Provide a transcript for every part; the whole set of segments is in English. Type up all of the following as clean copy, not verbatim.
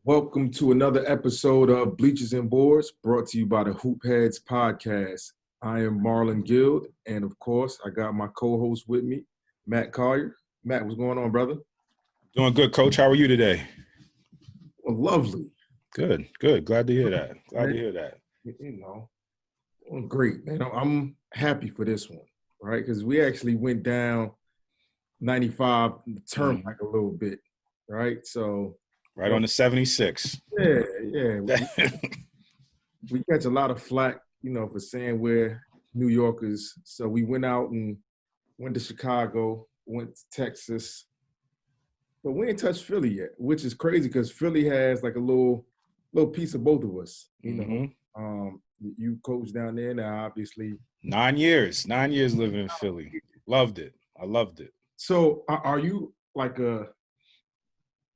Welcome to another episode of Bleachers and Boards, brought to you by the Hoop Heads podcast. I am Marlon Guild, and of course, I got my co-host with me, Matt Collier. Matt, what's going on, brother? Doing good, Coach. How are you today? Well, lovely. Good. Glad to hear that. Great, man. I'm happy for this one, right? Because we actually went down 95 the turnpike a little bit, right? So right on the 76. Yeah. We catch a lot of flack, for saying we're New Yorkers. So we went out and went to Chicago, went to Texas, but we ain't touched Philly yet, which is crazy because Philly has like a little piece of both of us. You coached down there now, obviously. 9 years living in Philly. Loved it. I loved it. So are you like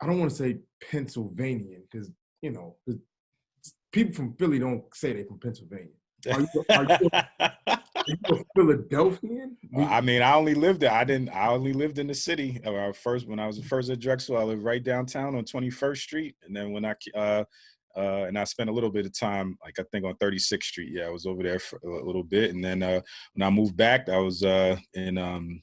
I don't want to say Pennsylvanian because, people from Philly don't say they're from Pennsylvania. Are you a Philadelphian? I mean, I only lived there. I only lived in the city. When I was first at Drexel, I lived right downtown on 21st Street. And then when and I spent a little bit of time, like I think on 36th Street. Yeah, I was over there for a little bit. And then when I moved back, I was in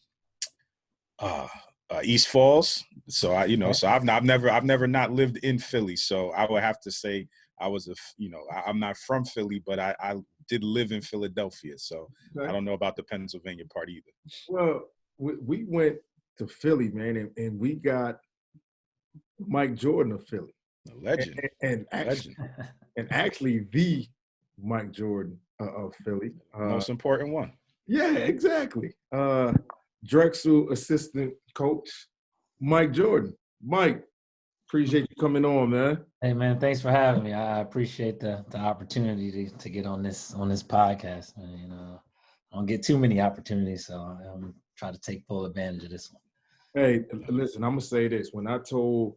East Falls. So I've never not lived in Philly. So I would have to say I'm not from Philly, but I did live in Philadelphia. So okay. I don't know about the Pennsylvania part either. Well, we went to Philly, man, and we got Mike Jordan of Philly. A legend. And actually the Mike Jordan of Philly. Most important one. Yeah, exactly. Drexel assistant coach, Mike Jordan. Mike, appreciate you coming on, man. Hey, man, thanks for having me. I appreciate the opportunity to get on this podcast. I don't get too many opportunities, so I'm trying to take full advantage of this one. Hey, listen, I'm going to say this. When I told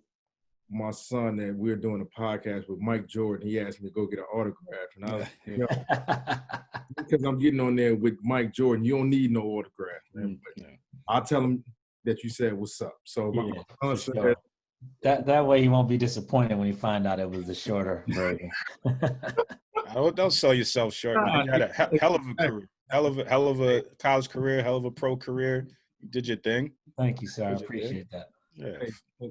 my son that we're doing a podcast with Mike Jordan, he asked me to go get an autograph. And I was because I'm getting on there with Mike Jordan, you don't need no autograph, man. But I'll tell him that you said what's up. So my son said, that way he won't be disappointed when he find out it was the shorter version. Don't sell yourself short. Man. You had a hell of a career, hell of a college career, hell of a pro career. You did your thing. Thank you, sir. I appreciate that. Yeah.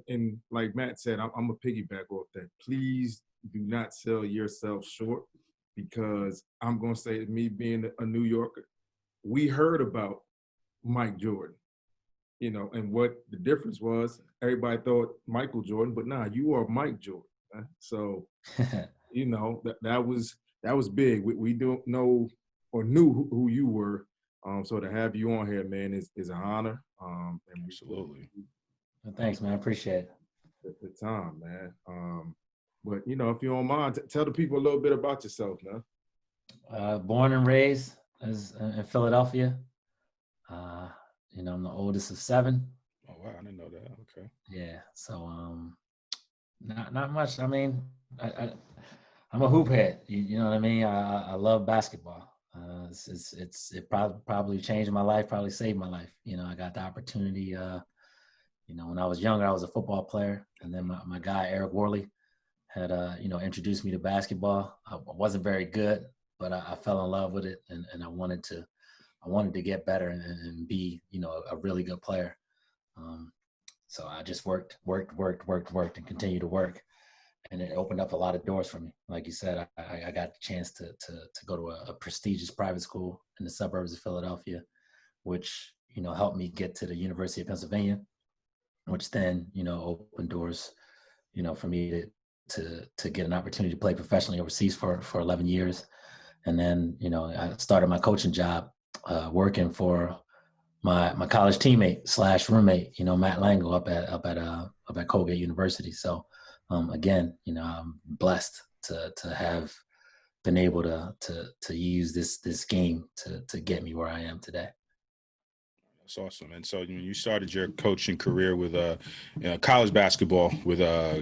And like Matt said, I'm a piggyback off that. Please do not sell yourself short, because I'm going to say, me being a New Yorker, we heard about Mike Jordan, and what the difference was. Everybody thought Michael Jordan, but nah, you are Mike Jordan. Right? So, that was big. We don't know or knew who you were. So to have you on here, man, is an honor. Absolutely. Thanks, man. I appreciate it. The time, man. But, if you don't mind, tell the people a little bit about yourself, man. Born and raised in Philadelphia. I'm the oldest of 7. Oh, wow. I didn't know that. Okay. Yeah. So, not much. I mean, I'm a hoop head. You know what I mean? I love basketball. It probably changed my life, probably saved my life. I got the opportunity, when I was younger, I was a football player. And then my guy, Eric Worley, had, introduced me to basketball. I wasn't very good, but I fell in love with it. And I wanted to get better and be, a really good player. So I just worked and continued to work. And it opened up a lot of doors for me. Like you said, I got the chance to go to a prestigious private school in the suburbs of Philadelphia, which, helped me get to the University of Pennsylvania, which then, opened doors, for me to get an opportunity to play professionally overseas for 11 years. And then, I started my coaching job working for my college teammate / roommate, Matt Lango up at Colgate University. So again, I'm blessed to have been able to use this game to get me where I am today. That's awesome. And so when you started your coaching career with college basketball with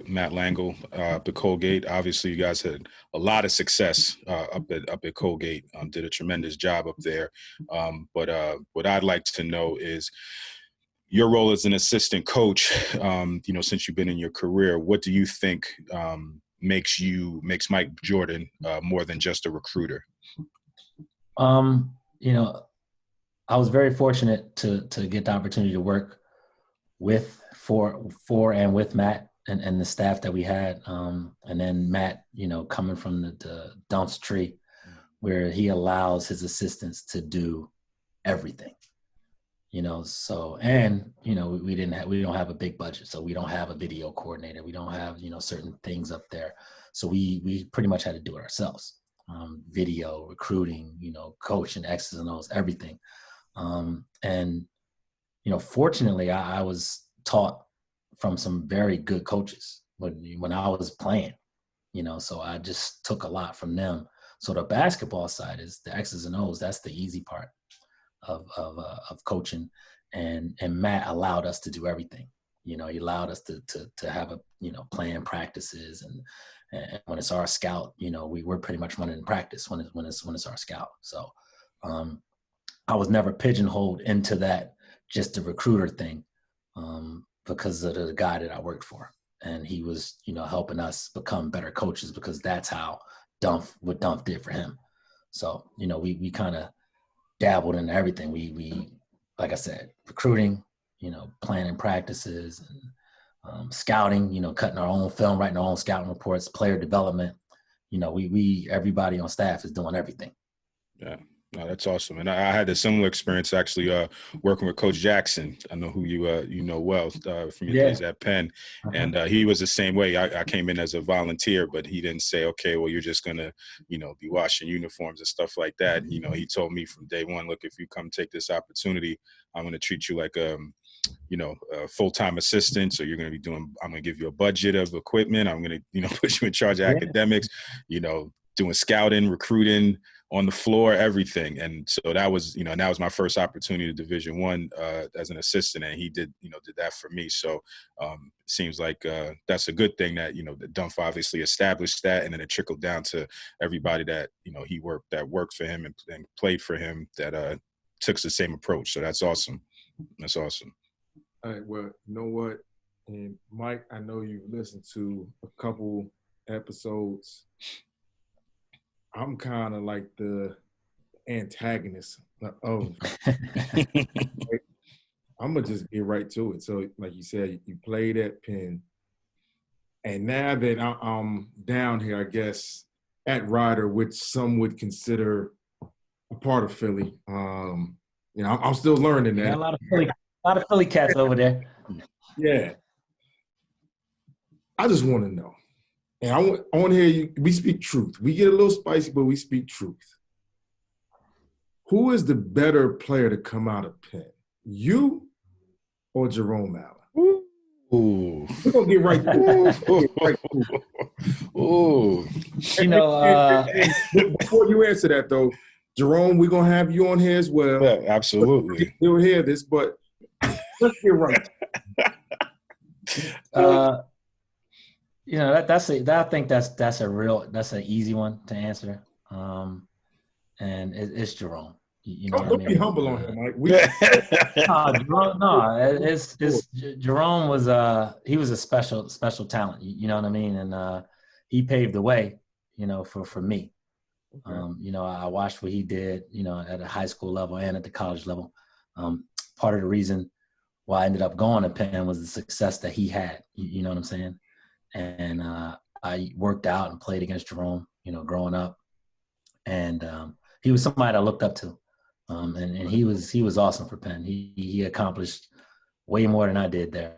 Matt Lango up at Colgate, obviously you guys had a lot of success up at Colgate. Did a tremendous job up there. But what I'd like to know is your role as an assistant coach. Since you've been in your career, what do you think makes Mike Jordan more than just a recruiter? You know, I was very fortunate to get the opportunity to work for and with Matt and the staff that we had. And then Matt, you know, coming from the Dumps tree, where he allows his assistants to do everything. You know, so, and, you know, we don't have a big budget, so we don't have a video coordinator. We don't have, you know, certain things up there. So we pretty much had to do it ourselves. Video, recruiting, you know, coaching, X's and O's, everything. And, you know, fortunately I was taught from some very good coaches when I was playing, you know, so I just took a lot from them. So the basketball side is the X's and O's. That's the easy part of coaching, and Matt allowed us to do everything. You know, he allowed us to have plan practices, and when it's our scout, you know, we're pretty much running practice when it's our scout. So I was never pigeonholed into that just the recruiter thing, because of the guy that I worked for, and he was, you know, helping us become better coaches, because that's how what Dump did for him. So, you know, we kind of dabbled in everything. We like I said, recruiting, you know, planning practices, and scouting, you know, cutting our own film, writing our own scouting reports, player development. You know, we everybody on staff is doing everything. Yeah. No, that's awesome. And I had a similar experience actually working with Coach Jackson. I know who you know well from your days at Penn. Uh-huh. And he was the same way. I came in as a volunteer, but he didn't say, okay, well, you're just going to, you know, be washing uniforms and stuff like that. You know, he told me from day one, look, if you come take this opportunity, I'm going to treat you like a full-time assistant. So you're going to be I'm going to give you a budget of equipment. I'm going to, you know, put you in charge of academics, you know, doing scouting, recruiting, on the floor, everything. And so that was, you know, and that was my first opportunity to Division I as an assistant. And he did that for me. So seems like that's a good thing that, you know, the Dump obviously established that, and then it trickled down to everybody that, you know, that worked for him and played for him that took the same approach. So that's awesome. That's awesome. All right. Well, you know what? And Mike, I know you've listened to a couple episodes. I'm kind of like the antagonist of I'm going to just get right to it. So like you said, you played at Penn. And now that I'm down here, I guess, at Rider, which some would consider a part of Philly. You know, I'm still learning that. A lot of Philly cats over there. Yeah. I just want to know. And I want to hear you. We speak truth. We get a little spicy, but we speak truth. Who is the better player to come out of Penn? You or Jerome Allen? Ooh. We're going to get right to it. Ooh. You know, before you answer that, though, Jerome, we're going to have you on here as well. Yeah, absolutely. You'll hear this, but let's get right. You know, I think that's an easy one to answer. And it's Jerome. You know what I mean? Don't be humble on him, Mike. It's Jerome was he was a special talent. You know what I mean? And he paved the way, you know, for me. Okay. You know, I watched what he did, you know, at a high school level and at the college level. Part of the reason why I ended up going to Penn was the success that he had. You know what I'm saying? And I worked out and played against Jerome, you know, growing up. And he was somebody I looked up to. And he was awesome for Penn. He accomplished way more than I did there.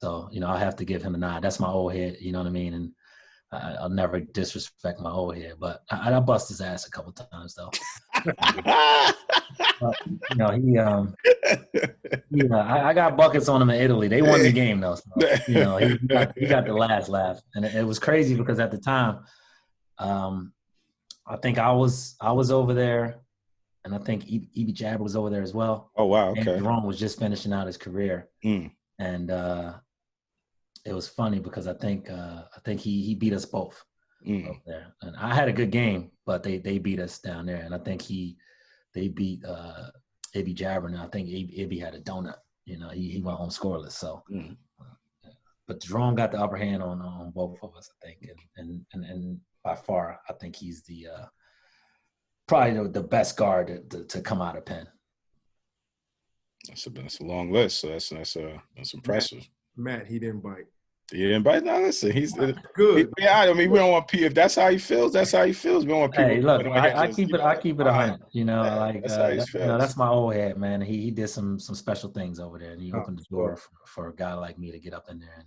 So, you know, I'll have to give him a nod. That's my old head, you know what I mean? And I'll never disrespect my old head, but I bust his ass a couple times though. But, you know, I got buckets on him in Italy. They won the game though. So, you know, he got the last laugh, and it was crazy because at the time, I think I was over there, and I think E.B. Jabber was over there as well. Oh wow, okay. And Jerome was just finishing out his career, and it was funny because I think he beat us both up there, and I had a good game, but they beat us down there, and I think they beat A.B. Jabber, and I think A.B. had a donut. You know, he went home scoreless. So, but Jerome got the upper hand on both of us, I think, and by far, I think he's the probably the best guard to come out of Penn. That's a long list, so that's impressive. Matt, he didn't bite. He didn't bite. No, listen, he's good. I mean, we don't want people. If that's how he feels, that's how he feels. We don't want people. Hey, look, I keep it 100. You know, yeah, like that's how he feels. you know, that's my old head, man. He did some special things over there, and he opened the door for a guy like me to get up in there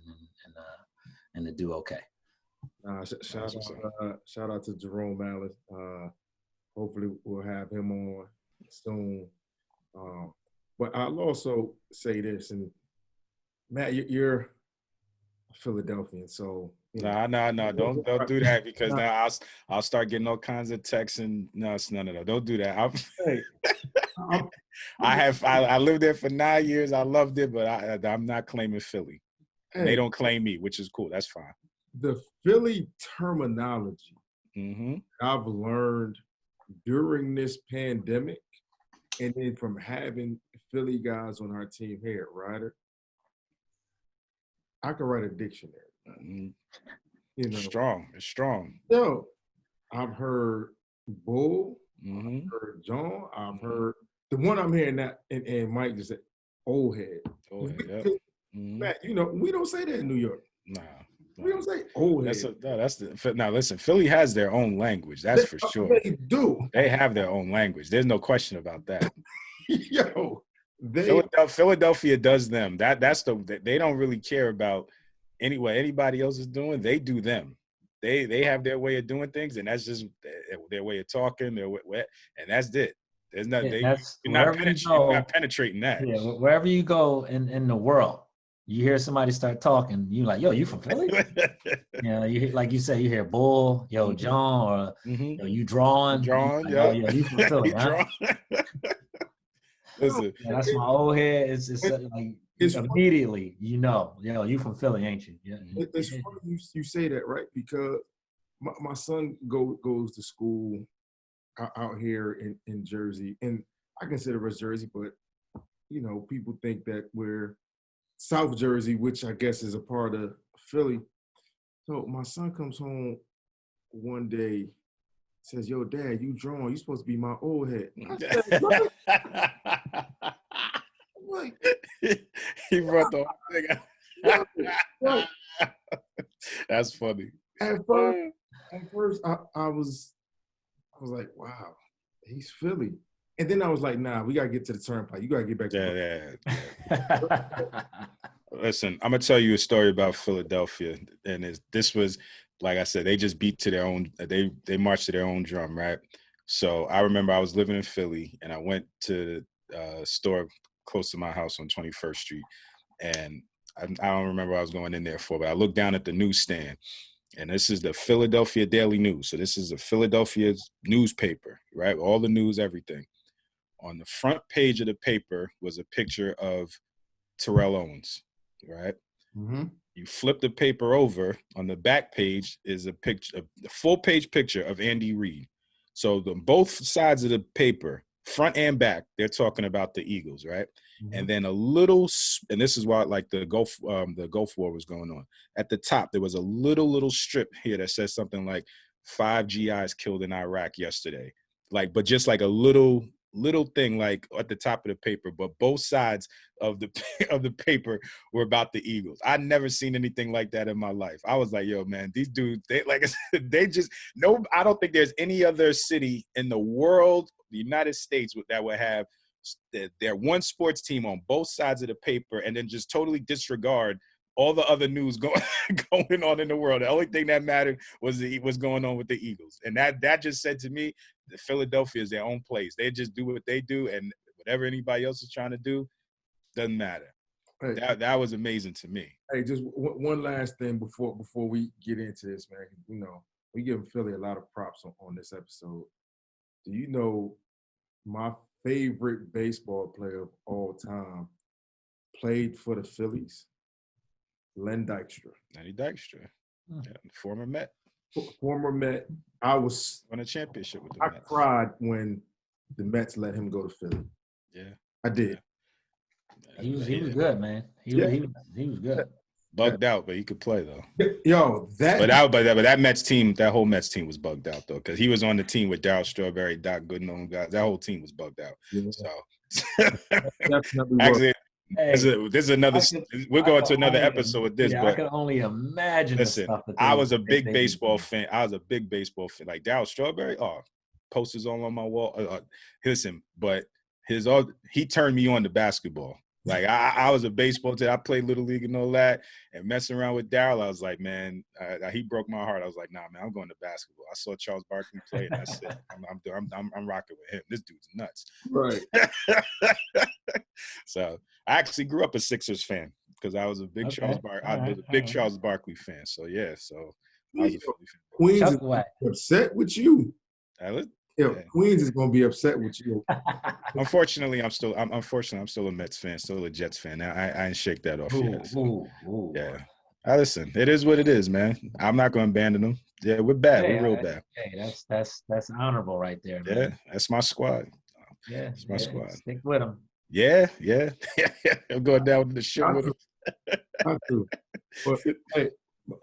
and to do okay. Shout out to Jerome Allen. Hopefully we'll have him on soon. But I'll also say this, and Matt, you're Philadelphian, so no, don't do that, because now I'll start getting all kinds of texts and no, don't do that. I lived there for 9 years. I loved it, but I'm not claiming Philly. Hey, they don't claim me, which is cool. That's fine. The Philly terminology I've learned during this pandemic, and then from having Philly guys on our team here at Ryder, I could write a dictionary. You know, it's strong. So I've heard bull, I've heard John, I've heard the one I'm hearing that, and Mike just said old head. Matt, you know, we don't say that in New York. Nah. We don't say old head. Now listen, Philly has their own language, that's for sure. They do. They have their own language. There's no question about that. Yo, Philadelphia does them. They don't really care about what anybody else is doing. They do them. They have their way of doing things, and that's just their way of talking. And that's it. There's nothing. You're not penetrating that. Yeah, wherever you go in the world, you hear somebody start talking, you like, yo, you from Philly? Yeah, you like you say, you hear bull, yo, John, or yo, you drawing, like, yo, you from Philly, huh? Listen, that's my old head. It's like immediately, you know, yo, you from Philly, ain't you? Yeah. It's funny you say that, right? Because my son goes to school out here in Jersey, and I consider us Jersey, but you know, people think that we're South Jersey, which I guess is a part of Philly. So my son comes home one day, says, "Yo, Dad, you drawing? You supposed to be my old head." I said, like, he brought the whole thing out. That's funny. At first, I was like, "Wow, he's Philly." And then I was like, nah, we got to get to the turnpike. You got to get back to yeah. Listen, I'm going to tell you a story about Philadelphia. And this was, like I said, they just beat to their own, they marched to their own drum, right? So I remember I was living in Philly, and I went to a store close to my house on 21st Street. And I don't remember what I was going in there for, but I looked down at the newsstand. And this is the Philadelphia Daily News. So this is a Philadelphia newspaper, right? All the news, everything. On the front page of the paper was a picture of Terrell Owens, right? You flip the paper over, on the back page is a picture, a full-page picture of Andy Reid. So both sides of the paper, front and back, they're talking about the Eagles, right? And then a little, and this is why like the Gulf War was going on. At the top, there was a little strip here that says something like 5 GIs killed in Iraq yesterday. Like, but just like a little thing like at the top of the paper, but both sides of the paper were about the Eagles. I'd never seen anything like that in my life. I was like, yo, man, these dudes, they like I said, I don't think there's any other city in the world, the United States, that would have their one sports team on both sides of the paper and then just totally disregard all the other news going on in the world. The only thing that mattered was what's going on with the Eagles. And that just said to me, that Philadelphia is their own place. They just do what they do, and whatever anybody else is trying to do doesn't matter. Hey, that was amazing to me. Hey, just one last thing before we get into this, man. You know, we give Philly a lot of props on this episode. Do you know my favorite baseball player of all time played for the Phillies? Len Dykstra. Lenny Dykstra, yeah, former Met. Former Met. I was won a championship with the Mets. I cried when the Mets let him go to Philly. Yeah, I did. Yeah. He was good, man. He was good. Bugged out, but he could play though. Yo, But that Mets team, that whole Mets team was bugged out though, because he was on the team with Darryl Strawberry, Doc Gooden, guys. That whole team was bugged out. yeah, So definitely was. actually, Hey, this is another. We're going to another only, episode with this, yeah, I but can only imagine the listen, stuff that I was a they big baseball fan. I was a big baseball fan. Like Darryl Strawberry, posters all on my wall. Listen, but he turned me on to basketball. Like I was a baseball kid. I played little league and all that, and messing around with Darryl, I was like, man, he broke my heart. I was like, nah, man, I'm going to basketball. I saw Charles Barkley play, and that's it. I'm rocking with him. This dude's nuts. Right. So I actually grew up a Sixers fan because I was a big Charles Barkley fan. So yeah, so I was a Philly fan. Queens is upset with you. Queens is gonna be upset with you. Unfortunately, I'm still a Mets fan, still a Jets fan. Now I ain't shake that off yet. So, yeah. Listen, it is what it is, man. I'm not gonna abandon them. Yeah, we're bad. We're real bad. Hey, that's honorable right there, man. Yeah, that's my squad. Yeah, it's my squad. Stick with them. Yeah. I'm going down with the shit with them. I do. But hey,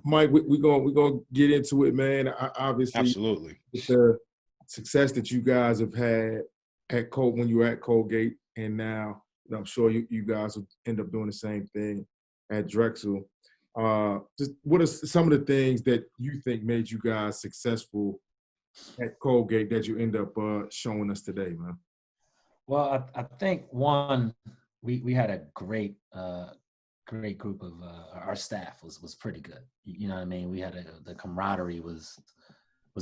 Mike, we're gonna get into it, man. Obviously, absolutely. With the success that you guys have had when you were at Colgate, and now I'm sure you guys will end up doing the same thing at Drexel. Just what are some of the things that you think made you guys successful at Colgate that you end up showing us today, man? Well, I think one, we had a great group of our staff was pretty good. You know what I mean? We had the camaraderie was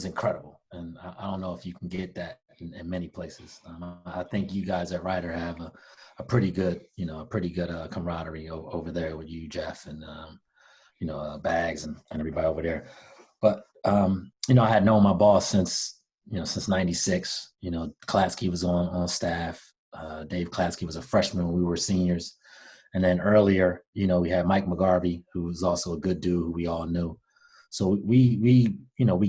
incredible, and I don't know if you can get that in many places. I think you guys at Ryder have a pretty good camaraderie over there with you, Jeff, and Bags and everybody over there. But I had known my boss since '96. Klatsky was on staff. Dave Klatsky was a freshman when we were seniors. And then earlier, we had Mike McGarvey, who was also a good dude who we all knew. So we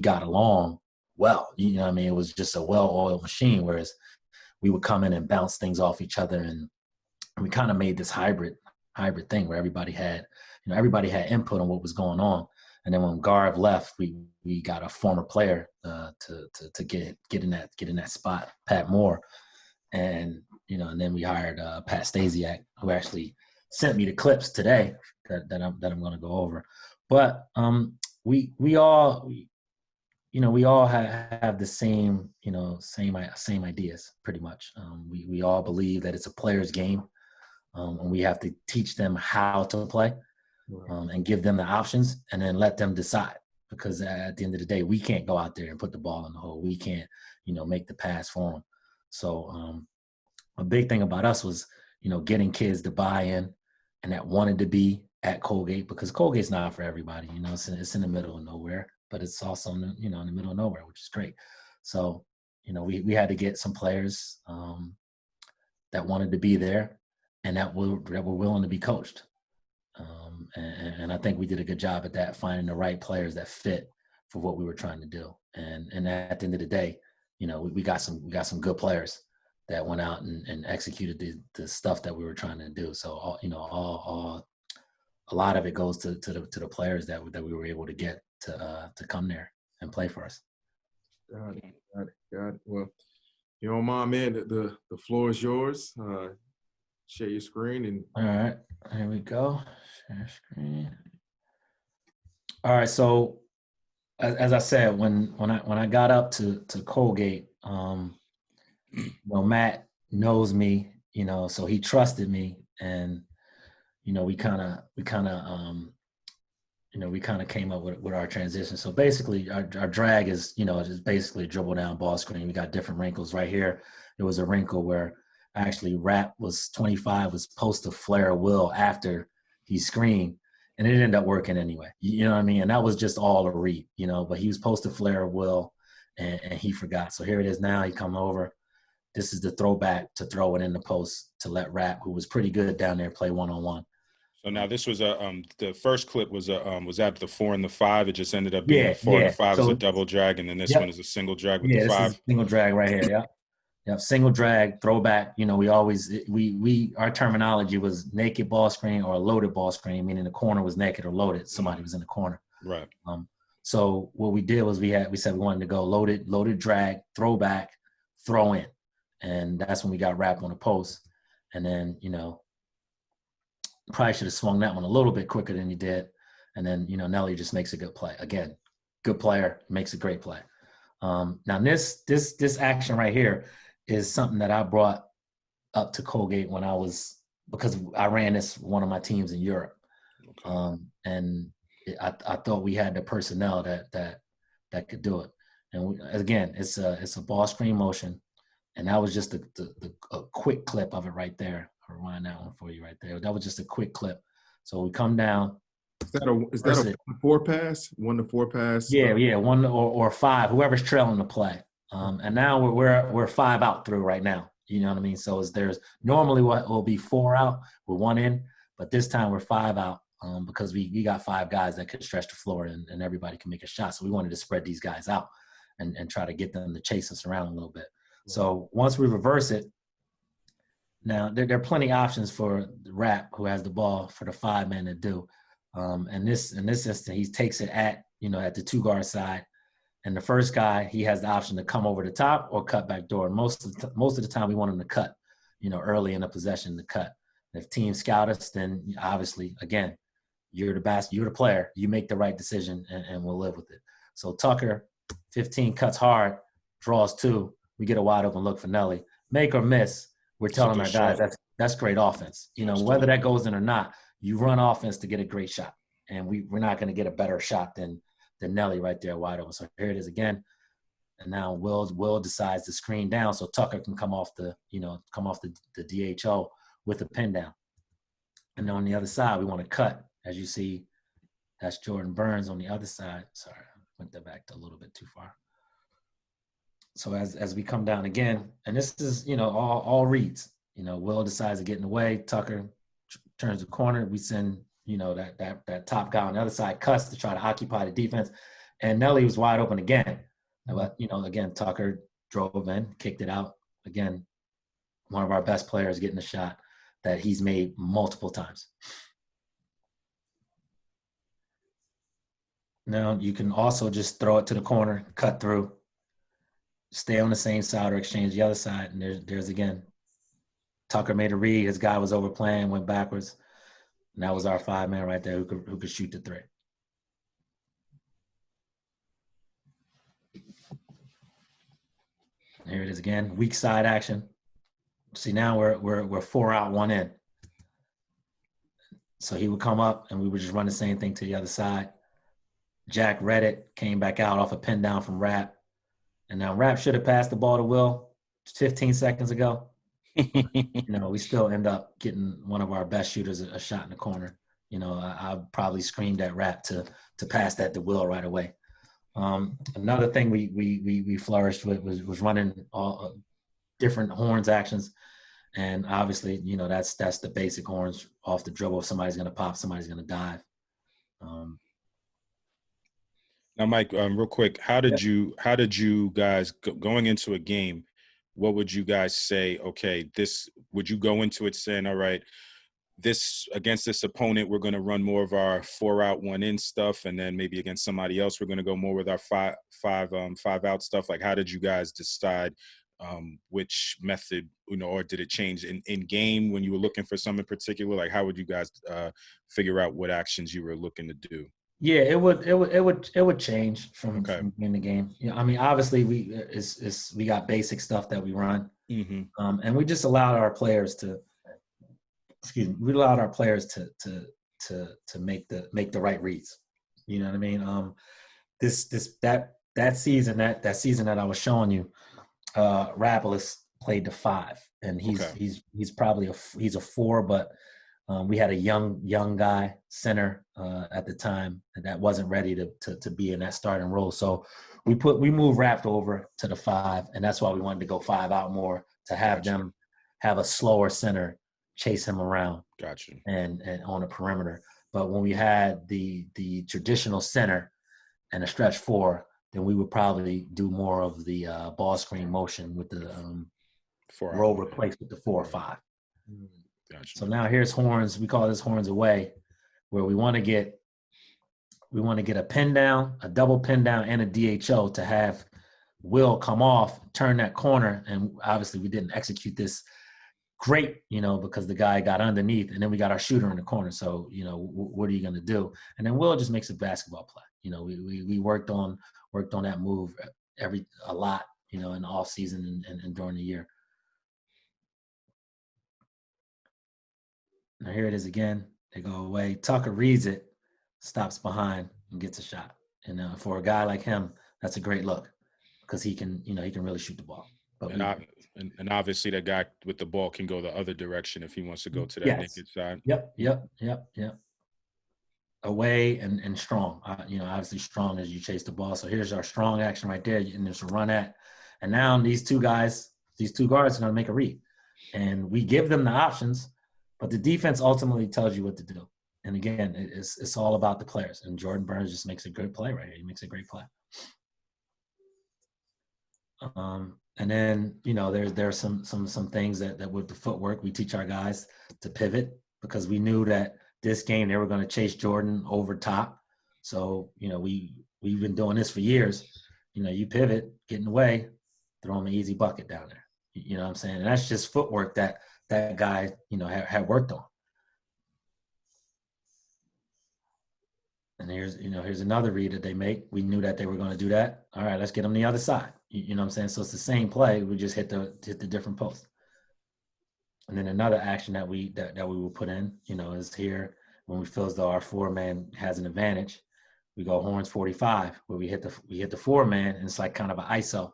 got along well. It was just a well-oiled machine, whereas we would come in and bounce things off each other. And we kind of made this hybrid thing where everybody had input on what was going on. And then when Garv left, we got a former player to get in that spot, Pat Moore. And then we hired Pat Stasiak, who actually sent me the clips today that I'm going to go over. But we all have the same ideas pretty much. We all believe that it's a player's game, and we have to teach them how to play, and give them the options, and then let them decide. Because at the end of the day, we can't go out there and put the ball in the hole. We can't make the pass for them. So a big thing about us was getting kids to buy in and that wanted to be at Colgate, because Colgate's not for everybody. It's in the middle of nowhere, but it's also in the middle of nowhere, which is great. So we had to get some players that wanted to be there and that were willing to be coached. And I think we did a good job at that, finding the right players that fit for what we were trying to do. And at the end of the day, we got some good players that went out and executed the stuff that we were trying to do. So a lot of it goes to the players that we were able to get to come there and play for us. Got it. Well, you don't mind, man. The floor is yours. Share your screen and. All right, here we go. Share screen. All right, so as I said, when I got up to Colgate, Matt knows me, so he trusted me, and we kind of came up with our transition. So basically, our drag is just basically a dribble down ball screen. We got different wrinkles right here. There was a wrinkle where actually Rap was 25, was supposed to flare Will after he screened, and it ended up working anyway. You know what I mean? And that was just all a read, but he was supposed to flare Will, and he forgot. So here it is now. He come over. This is the throwback to throw it in the post to let Rap, who was pretty good down there, play one-on-one. So now this was the first clip was at the 4 and the 5. It just ended up being 4 and the 5 is a double drag, and then this one is a single drag with the 5. This is a single drag right here. Yep, single drag, throwback. You know, our terminology was naked ball screen or loaded ball screen, meaning the corner was naked or loaded. Somebody was in the corner. Right. So what we did was we said we wanted to go loaded drag, throwback, throw in. And that's when we got wrapped on the post. And then, you know, probably should have swung that one a little bit quicker than he did. And then, you know, Nelly just makes a good play. Again, good player, makes a great play. Now this action right here is something that I brought up to Colgate because I ran this one of my teams in Europe. Okay. And I thought we had the personnel that could do it. And again, it's a ball screen motion. And that was just a quick clip of it right there. I'll rewind that one for you right there. That was just a quick clip. So we come down. Is that a 1-4 pass? 1-4 pass? Yeah, 1 or 5. Whoever's trailing the play. And now we're 5 out through right now. You know what I mean? So there's normally what will be 4 out, we're 1 in, but this time we're 5 out because we got 5 guys that could stretch the floor and everybody can make a shot. So we wanted to spread these guys out and try to get them to chase us around a little bit. So once we reverse it, now there are plenty of options for the Rap who has the ball for the 5 man to do. In this instance, he takes it at the 2-guard side, and the first guy, he has the option to come over the top or cut back door. Most of the time, we want him to cut, early in the possession to cut. If teams scout us, then obviously, again, you're the player. You make the right decision, and we'll live with it. So Tucker, 15 cuts hard, draws 2. We get a wide open look for Nelly. Make or miss, we're telling our guys that's great offense. Whether that goes in or not, you run offense to get a great shot. And we're not going to get a better shot than Nelly right there wide open. So here it is again. And now Will decides to screen down so Tucker can come off the DHO with a pin down. And on the other side, we want to cut. As you see, that's Jordan Burns on the other side. Sorry, I went that back a little bit too far. So as we come down again, and this is, all reads. Will decides to get in the way. Tucker turns the corner. We send, that top guy on the other side cuts to try to occupy the defense. And Nelly was wide open again. But, again, Tucker drove in, kicked it out. Again, one of our best players getting a shot that he's made multiple times. Now, you can also just throw it to the corner, cut through, stay on the same side or exchange the other side. And there's again, Tucker made a read. His guy was overplaying, went backwards. And that was our 5 man right there who could shoot the 3. Here it is again, weak side action. See, now we're 4 out, 1 in. So he would come up and we would just run the same thing to the other side. Jack read it, came back out off a pin down from Rap. And now Rap should have passed the ball to Will 15 seconds ago. We still end up getting one of our best shooters a shot in the corner. I probably screamed at Rap to pass that to Will right away. Another thing we flourished with was running all different horns actions, and obviously that's the basic horns off the dribble. If somebody's going to pop, somebody's going to dive. Now, Mike, real quick, how did you guys going into a game? What would you guys say? Okay, would you go into it saying, all right, this against this opponent, we're going to run more of our 4 out, 1 in stuff, and then maybe against somebody else, we're going to go more with our 5 out stuff. Like, how did you guys decide which method, or did it change in game when you were looking for something in particular? Like, how would you guys figure out what actions you were looking to do? Yeah, it would change from in the game. Obviously we got basic stuff that we run, and we just allowed our players to. We allowed our players to make the right reads. You know what I mean? That season that I was showing you, Rapolis played the 5, and he's probably a 4, but we had a young guy center at the time that wasn't ready to be in that starting role. So we moved Rapt over to the 5, and that's why we wanted to go 5 out more to have them have a slower center chase him around. Gotcha. And on the perimeter. But when we had the traditional center and a stretch 4, then we would probably do more of the ball screen motion with the role replaced with the 4 or 5. Gotcha. So now here's horns. We call this horns away, where we want to get a pin down, a double pin down, and a DHO to have Will come off, turn that corner, and obviously we didn't execute this great, because the guy got underneath, and then we got our shooter in the corner. So, what are you going to do? And then Will just makes a basketball play. We worked on that move a lot, in the off season and during the year. Now here it is again. They go away. Tucker reads it, stops behind, and gets a shot. And for a guy like him, that's a great look because he can really shoot the ball. But and obviously that guy with the ball can go the other direction if he wants to go to that naked side. Yep. Away and strong. Obviously strong as you chase the ball. So here's our strong action right there. And there's a run at. And now these two guards are going to make a read. And we give them the options, but the defense ultimately tells you what to do. And again, it's all about the players. And Jordan Burns just makes a good play right here. He makes a great play. And then, there's some things that with the footwork, we teach our guys to pivot because we knew that this game they were going to chase Jordan over top. So, we've been doing this for years. You pivot, get in the way, throw him an easy bucket down there. You know what I'm saying? And that's just footwork that guy, had worked on. And here's another read that they make. We knew that they were going to do that. All right, let's get them the other side. You know what I'm saying? So it's the same play. We just hit the different post. And then another action that we will put in, is here when we feel as though our 4-man has an advantage. We go horns 45 where we hit the 4-man and it's like kind of an ISO.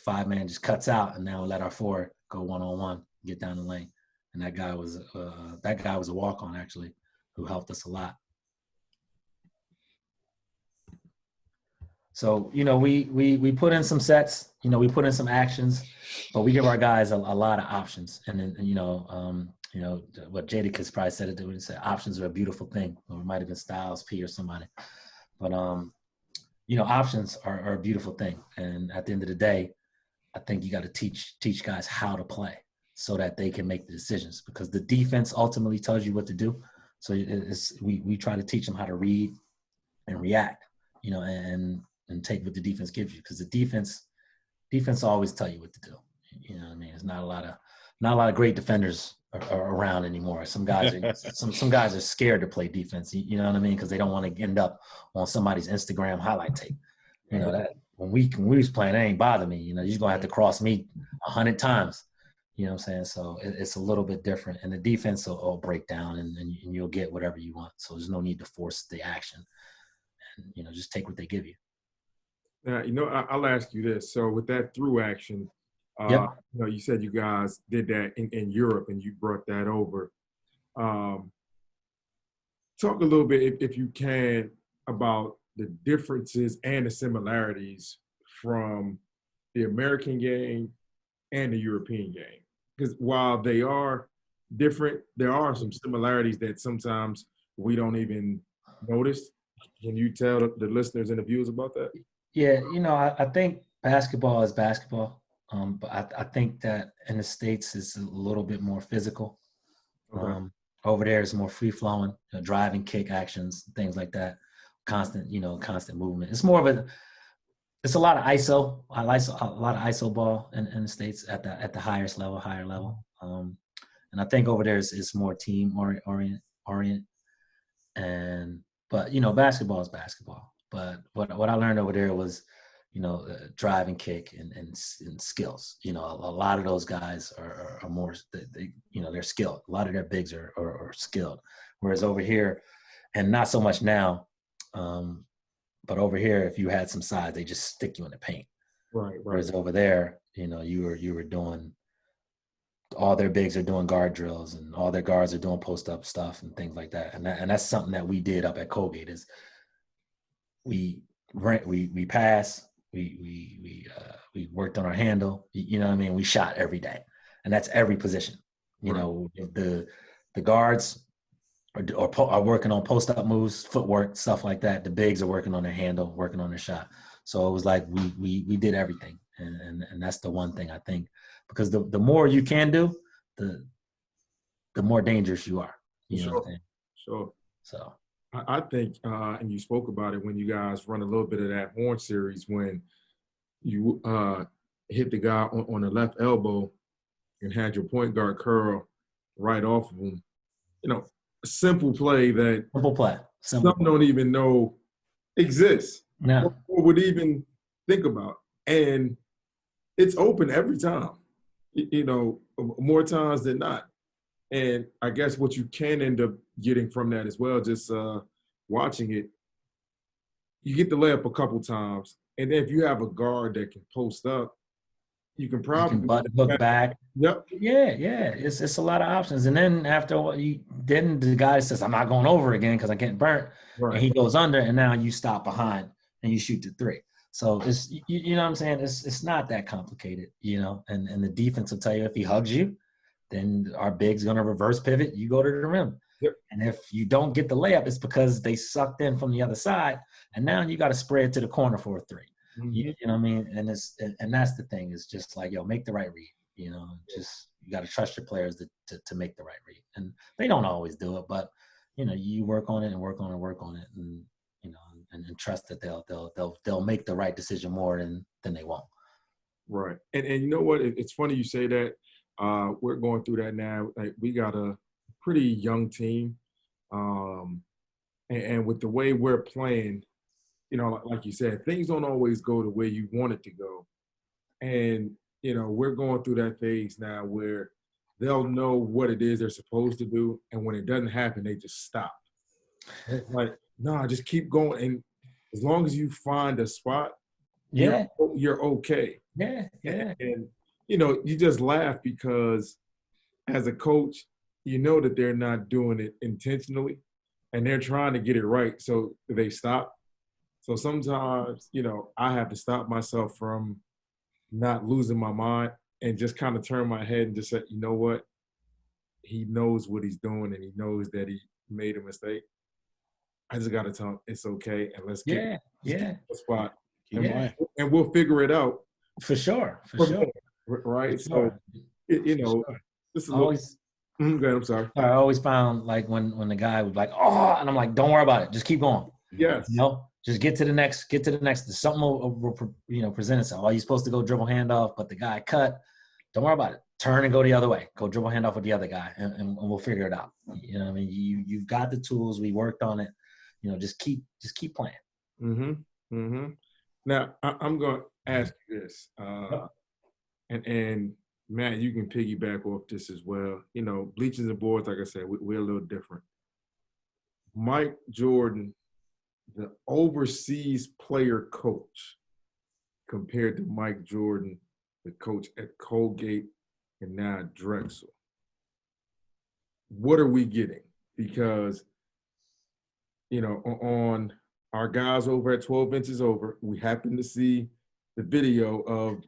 5-man just cuts out and now let our 4 go 1-on-1, get down the lane. And that guy was a walk-on actually, who helped us a lot. So, we put in some sets, we put in some actions, but we give our guys a lot of options. And then, what Jadakiss probably said it, when he said options are a beautiful thing, or it might have been Styles P or somebody. But, options are a beautiful thing. And at the end of the day, I think you got to teach guys how to play so that they can make the decisions because the defense ultimately tells you what to do. So we try to teach them how to read and react, and take what the defense gives you because the defense always tell you what to do. You know what I mean? There's not a lot of great defenders are around anymore. Some guys are scared to play defense. You know what I mean? Because they don't want to end up on somebody's Instagram highlight tape. That when we was playing, it ain't bother me. You're just gonna have to cross me 100 times. You know what I'm saying? So it's a little bit different, and the defense will break down, and you'll get whatever you want. So there's no need to force the action, and just take what they give you. Now, I'll ask you this. So with that through action, you said you guys did that in Europe and you brought that over. Talk a little bit, if you can, about the differences and the similarities from the American game and the European game. Because while they are different, there are some similarities that sometimes we don't even notice. Can you tell the listeners and the viewers about that? Yeah, I think basketball is basketball, but I think that in the States it's a little bit more physical. Okay. Over there it's more free-flowing, drive and kick actions, things like that, constant movement. It's more of it's a lot of ISO. I like a lot of ISO ball in the States at the higher level. And I think over there is more team orient. But basketball is basketball. But what I learned over there was, drive and kick and skills. A lot of those guys are more, they're skilled. A lot of their bigs are skilled. Whereas over here, and not so much now, but over here, if you had some size, they just stick you in the paint. Right. Whereas over there, you were doing, all their bigs are doing guard drills and all their guards are doing post up stuff and things like that. And that's something that we did up at Colgate is we pass, we worked on our handle, you know what I mean? We shot every day, and that's every position. The guards are working on post up moves, footwork, stuff like that. The bigs are working on their handle, working on their shot. So it was like we did everything, and that's the one thing I think because the more you can do, the more dangerous you are. You know Sure. what I'm saying? Sure. So I think, and you spoke about it when you guys run a little bit of that horn series when you hit the guy on the left elbow and had your point guard curl right off of him. You know, a simple play that simple play. some don't even know exists No. or would even think about. And it's open every time, you know, more times than not. And I guess what you can end up getting from that as well, just watching it, you get the layup a couple times. And then if you have a guard that can post up, you can probably butt hook back. Yep. Yeah. It's a lot of options. And then after a while, then the guy says, I'm not going over again because I get burnt. Right. And he goes under, and now you stop behind and you shoot the three. So it's you know what I'm saying? It's not that complicated, you know, and the defense will tell you if he hugs you, then our big's gonna reverse pivot, you go to the rim. Yep. And if you don't get the layup, it's because they sucked in from the other side, and now you got to spread to the corner for a three. Mm-hmm. You know what I mean? And that's the thing. It's just like, yo, make the right read. You know, just you got to trust your players to make the right read, and they don't always do it, but you know, you work on it and work on it, and you know, and trust that they'll make the right decision more than they won't. Right. And you know what? It's funny you say that. We're going through that now. Like, we got a pretty young team. And with the way we're playing, you know, like you said, things don't always go the way you want it to go. And, you know, we're going through that phase now where they'll know what it is they're supposed to do. And when it doesn't happen, they just stop. Like, no, just keep going. And as long as you find a spot, you're okay. Yeah. And, you know, you just laugh because as a coach, you know that they're not doing it intentionally and they're trying to get it right. So they stop. So sometimes, you know, I have to stop myself from not losing my mind and just kind of turn my head and just say, you know what? He knows what he's doing and he knows that he made a mistake. I just got to tell him it's okay and let's get the spot. And we'll figure it out. For sure. Right? So, you know, this is always. Go ahead, I'm sorry. I always found, like, when the guy was like, oh, and I'm like, don't worry about it. Just keep going. Yes. You know, just get to the next. Something will you know, present itself. Oh, you're supposed to go dribble handoff, but the guy cut. Don't worry about it. Turn and go the other way. Go dribble handoff with the other guy, and we'll figure it out. You know what I mean? You've got the tools. We worked on it. You know, just keep playing. Mm-hmm. Now, I'm going to ask you this, and Matt, you can piggyback off this as well. You know, Bleachers and Boards, like I said, we're a little different. Mike Jordan, the overseas player coach, compared to Mike Jordan, the coach at Colgate and now at Drexel. What are we getting? Because, you know, on our guys over at 12 Inches Over, we happen to see the video of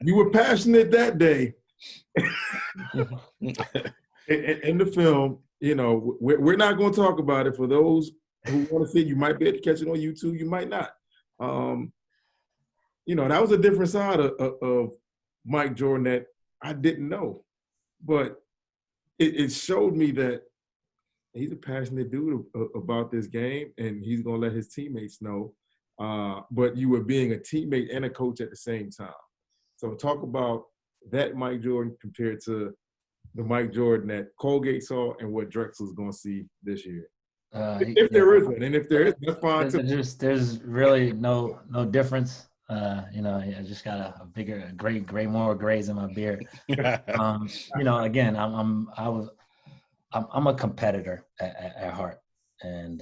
you were passionate that day in the film. You know, we're not going to talk about it. For those who want to see it, you might be able to catch it on YouTube. You might not. You know, that was a different side of Mike Jordan that I didn't know. But it showed me that he's a passionate dude about this game, and he's going to let his teammates know. But you were being a teammate and a coach at the same time. So talk about that Mike Jordan compared to the Mike Jordan that Colgate saw and what Drexel's going to see this year. If there is one, and if there is, that's fine too. There's really no difference. You know, I just got a bigger, great more grays in my beard. You know, again, I'm a competitor at heart, and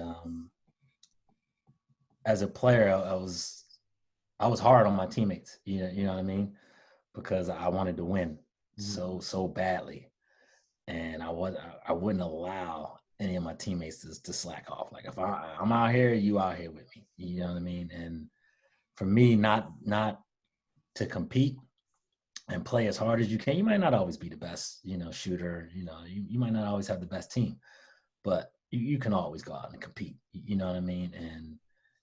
as a player, I was hard on my teammates. You know what I mean? Because I wanted to win so badly, and I wouldn't allow any of my teammates to slack off. Like, if I'm out here, you out here with me. You know what I mean? And for me, not to compete and play as hard as you can. You might not always be the best, you know, shooter. You know, you might not always have the best team, but you can always go out and compete. You know what I mean? And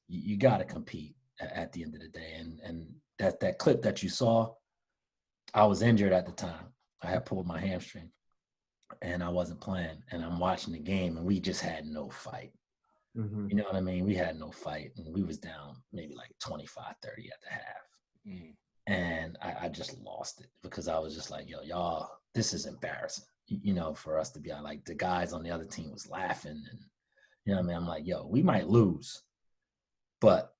you got to compete at the end of the day. And that clip that you saw, I was injured at the time. I had pulled my hamstring and I wasn't playing. And I'm watching the game and we just had no fight. Mm-hmm. You know what I mean? We had no fight and we was down maybe like 25-30 at the half. Mm. And I just lost it because I was just like, yo, y'all, this is embarrassing. You know, for us to be like the guys on the other team was laughing and you know what I mean? I'm like, yo, we might lose, but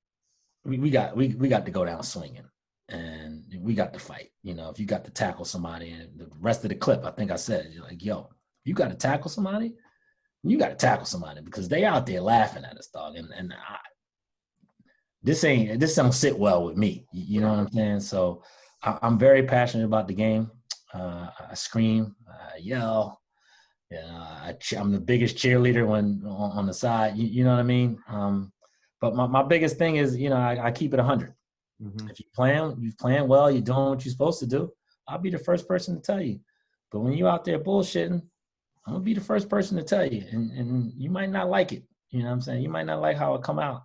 we got to go down swinging and we got to fight. You know, if you got to tackle somebody and the rest of the clip, I think I said, you're like, yo, you got to tackle somebody, you got to tackle somebody because they out there laughing at us, dog. And this don't sit well with me. You know what I'm saying? So I'm very passionate about the game. I scream, I yell. Yeah, I'm the biggest cheerleader when on the side. You know what I mean? But my biggest thing is, you know, I keep it 100. Mm-hmm. If you're playing well, you're doing what you're supposed to do, I'll be the first person to tell you. But when you out there bullshitting, I'm gonna be the first person to tell you, and you might not like it. You know what I'm saying? You might not like how it come out.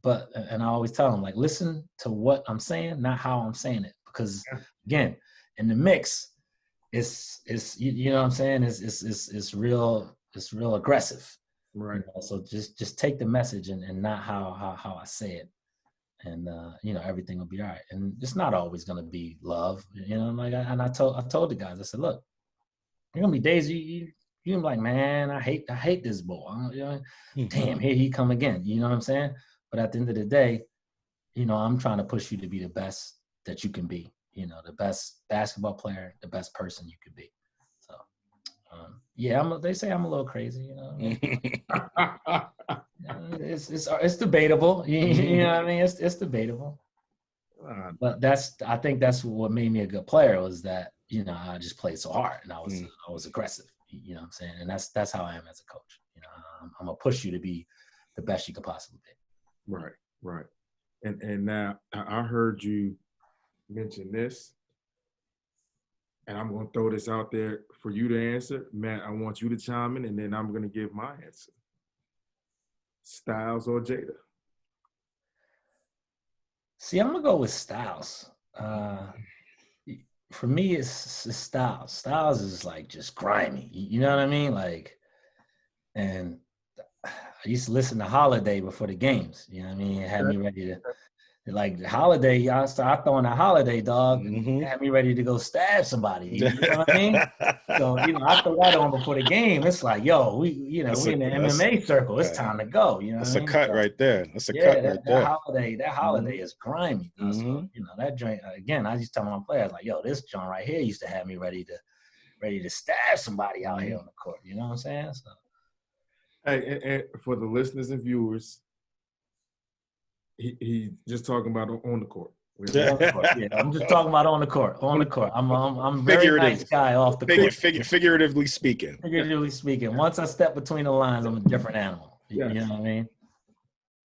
But I always tell them, like, listen to what I'm saying, not how I'm saying it, because again, in the mix, it's you know what I'm saying? It's real aggressive. Right. You know? So just take the message and not how I say it, and you know, everything will be all right. And it's not always gonna be love, you know. Like I told the guys, I said, look, there's gonna be days you gonna be like, man, I hate this ball. You know, damn, here he come again. You know what I'm saying? But at the end of the day, you know, I'm trying to push you to be the best that you can be. You know, the best basketball player, the best person you could be. So, yeah, they say I'm a little crazy. You know, it's debatable. You know what I mean? It's debatable. But I think that's what made me a good player was that, you know, I just played so hard and I was aggressive. You know what I'm saying? And that's how I am as a coach. You know, I'm gonna push you to be the best you could possibly be. Right. And now I heard you mention this, and I'm gonna throw this out there for you to answer. Matt, I want you to chime in, and then I'm gonna give my answer. Styles or Jada? See, I'm gonna go with Styles. For me, it's Styles. Styles is like just grimy. You know what I mean? Like, and I used to listen to Holiday before the games. You know what I mean? It had me ready to, like, Holiday. I start throwing a Holiday, dog, and it had me ready to go stab somebody. You know what I mean? So, you know, I throw that on before the game. It's like, yo, we in the MMA circle. It's time to go. You know what I mean? That's a cut right there. That's a cut right there. That Holiday is grimy. So, you know, that joint, again, I just tell my players, like, yo, this joint right here used to have me ready to stab somebody out here on the court. You know what I'm saying? So. Hey, and for the listeners and viewers, he just talking about on the court. Yeah, I'm just talking about on the court. On the court. I'm very nice guy off the court. Figuratively speaking. Figuratively speaking. Once I step between the lines, I'm a different animal. You know what I mean?